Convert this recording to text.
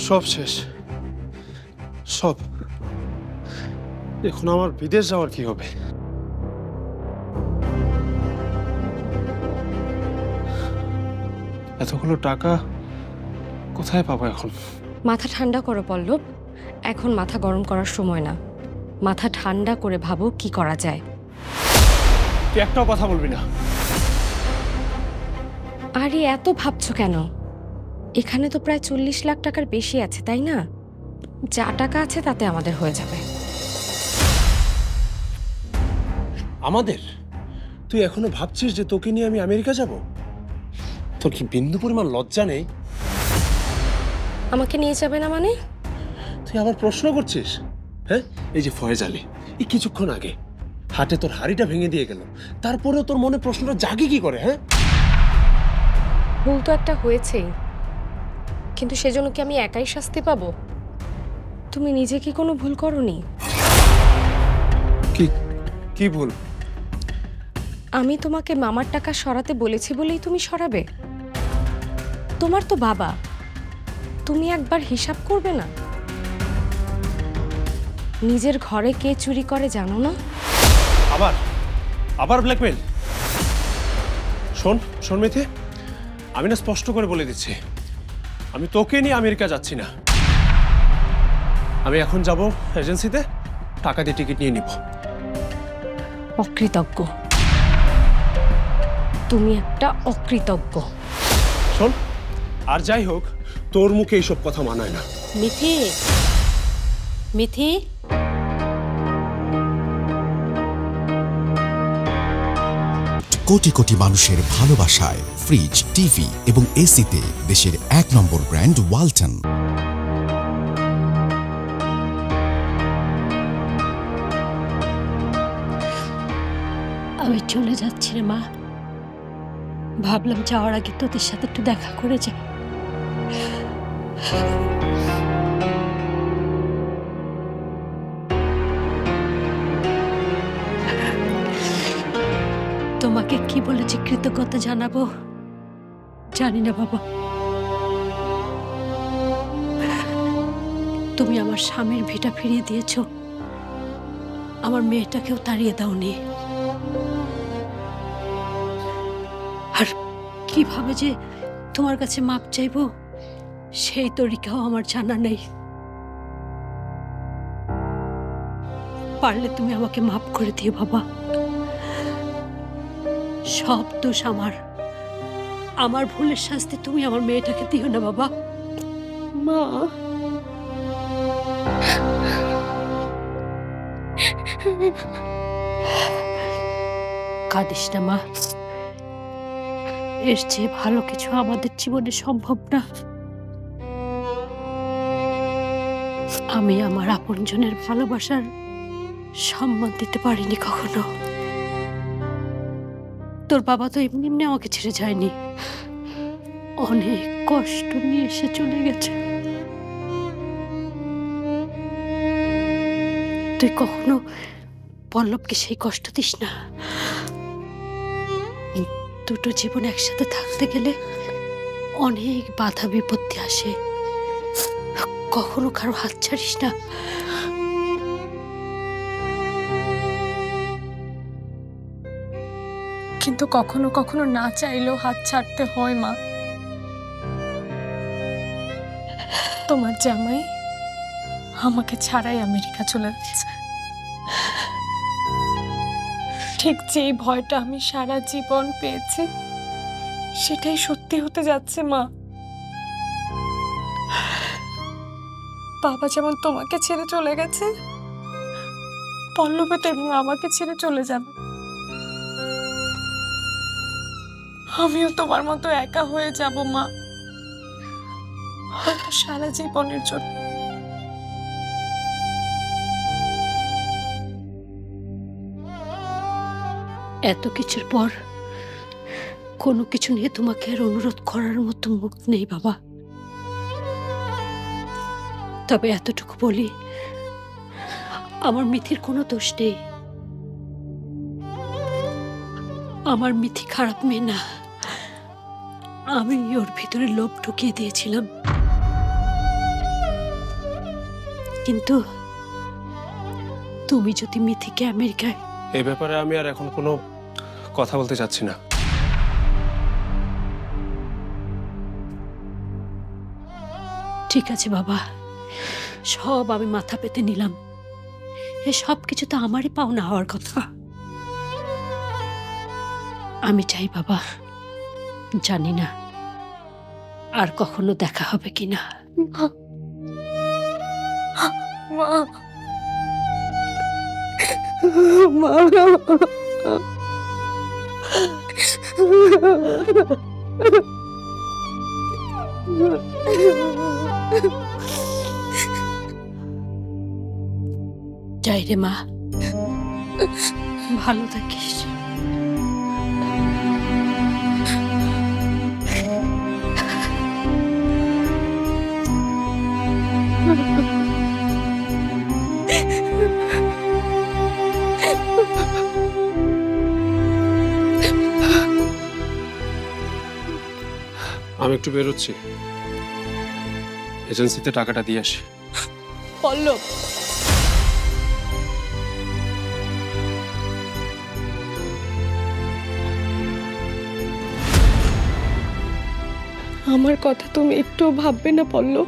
সব শেষ, সব। এখন আমার বিদেশ যাওয়ার কি হবে? এতগুলো টাকা কোথায় পাবো এখন? মাথা ঠান্ডা করো পল্লব, এখন মাথা গরম করার সময় না। মাথা ঠান্ডা করে ভাবো কি করা যায়। তুই একটাও কথা বলবি না। আরে এত ভাবছো কেন? এখানে তো প্রায় 40 লাখ টাকার বেশি আছে, তাই না? যা টাকা আছে তাতে আমাদের হয়ে যাবে। আমাদের? তুই এখনো ভাবছিস যে তোকে নিয়ে আমি আমেরিকা যাব? তোর কি বিন্দু পরিমাণ লজ্জা নেই? আমাকে নিয়ে যাবে না মানে? তুই আবার প্রশ্ন করছিস? হ্যাঁ, এই যে ফয়েজ আলী, এই কিছুক্ষণ আগে হাটে তোর হাড়িটা ভেঙে দিয়ে গেল, তারপরেও তোর মনে প্রশ্নটা জাগে কি করে? হ্যাঁ, ভুল তো একটা হয়েছেই, কিন্তু সেজন্য কি আমি একাই শাস্তি পাবো? তুমি নিজে কি কোনো ভুল করোনি? কি কি ভুল? আমি তোমাকে মামার টাকা সরাতে বলেছি বলেই তুমি সরাবে? তোমার তো বাবা, তুমি একবার হিসাব করবে না? নিজের ঘরে কে চুরি করে জানো না? আবার আবার ব্ল্যাকমেল? শোন শোন মিথি, আমি না স্পষ্ট করে বলে দিচ্ছি, আমি তোকে নিয়ে আমেরিকা যাচ্ছি না। আমি এখন যাব এজেন্সিতে, টাকা দিয়ে টিকিট নিয়ে নিব। অকৃতজ্ঞ, তুমি একটা অকৃতজ্ঞ। শোন, আর যাই হোক, তোর মুখে এইসব কথা মানায় না। মিথি, মিথি, কোটি কোটি মানুষের ভালোবাসায় ফ্রিজ, টিভি এবং এসিতে দেশের 1 নম্বর ব্র্যান্ড ওয়ালটন। আমি চলে যাচ্ছি রে মা। ভাবলাম যাওয়ার আগে তোদের সাথে একটু দেখা করে যাই। তোমাকে কি বলেছি কৃতজ্ঞতা জানাবো জানি না বাবা। তুমি আমার স্বামীর ভিটা ফিরিয়ে দিয়েছো, আমার মেয়েটাকেও তাড়িয়ে দাওনি। আর কিভাবে যে তোমার কাছে মাপ চাইবো সেই তরিকাও আমার জানা নেই। পারলে তুমি আমাকে মাপ করে দিও বাবা। সব দোষ আমার, আমার ভুলের শাস্তি তুমি আমার মেয়েটাকে দিও না বাবা। মা, কাঁদিস না মা, এর চেয়ে ভালো কিছু আমাদের জীবনে সম্ভব না। আমি আমার আপনজনের ভালোবাসার সম্মান দিতে পারিনি কখনো। তোর বাবা তো এমনি এমনি আমাকে ছেড়ে যায়নি, অনেক কষ্ট নিয়ে এসে চলে গেছে। তুই কখনো পল্লবকে সেই কষ্ট দিস না। দুটো জীবন একসাথে থাকতে গেলে অনেক বাধা বিপত্তি আসে, কখনো কারো হাত ছাড়িস না। কিন্তু কখনো কখনো না চাইলেও হাত ছাড়তে হয় মা। তোমার জামাই আমাকে ছাড়াই আমেরিকা চলে যাচ্ছে। ঠিক যেই ভয়টা আমি সারা জীবন পেয়েছি সেটাই সত্যি হতে যাচ্ছে মা। বাবা যেমন তোমাকে ছেড়ে চলে গেছে, পল্লবী তেমন আমাকে ছেড়ে চলে যাবে। আমিও তোমার মতো একা হয়ে যাব মা, হয়তো সারা জীবনের জন্য। এত কিছুর পর কোনো কিছু নিয়ে তোমাকে আর অনুরোধ করার মতো মুখ নেই বাবা। তবে এতটুকু বলি, আমার মিথির কোনো দোষ নেই। আমার মিথি খারাপ মেয়ে না, আমি ওর ভিতরে লোভ ঢুকিয়ে দিয়েছিলাম। কিন্তু তুমি যদি মিথিকে আমেরিকায়, এই ব্যাপারে আমি আর এখন কোনো কথা বলতে চাচ্ছি না। ঠিক আছে বাবা, সব আমি মাথা পেতে নিলাম। এ সব কিছু তো আমারই পাওনা হওয়ার কথা। আমি চাই বাবা, জানি না আর কখনো দেখা হবে কিনা। যাই রে মা, ভালো থাকিস। আমি একটু বেরোচ্ছি, এজেন্সিতে টাকাটা দিয়ে আসি। পল্লব, আমার কথা তুমি একটুও ভাববে না পল্লব?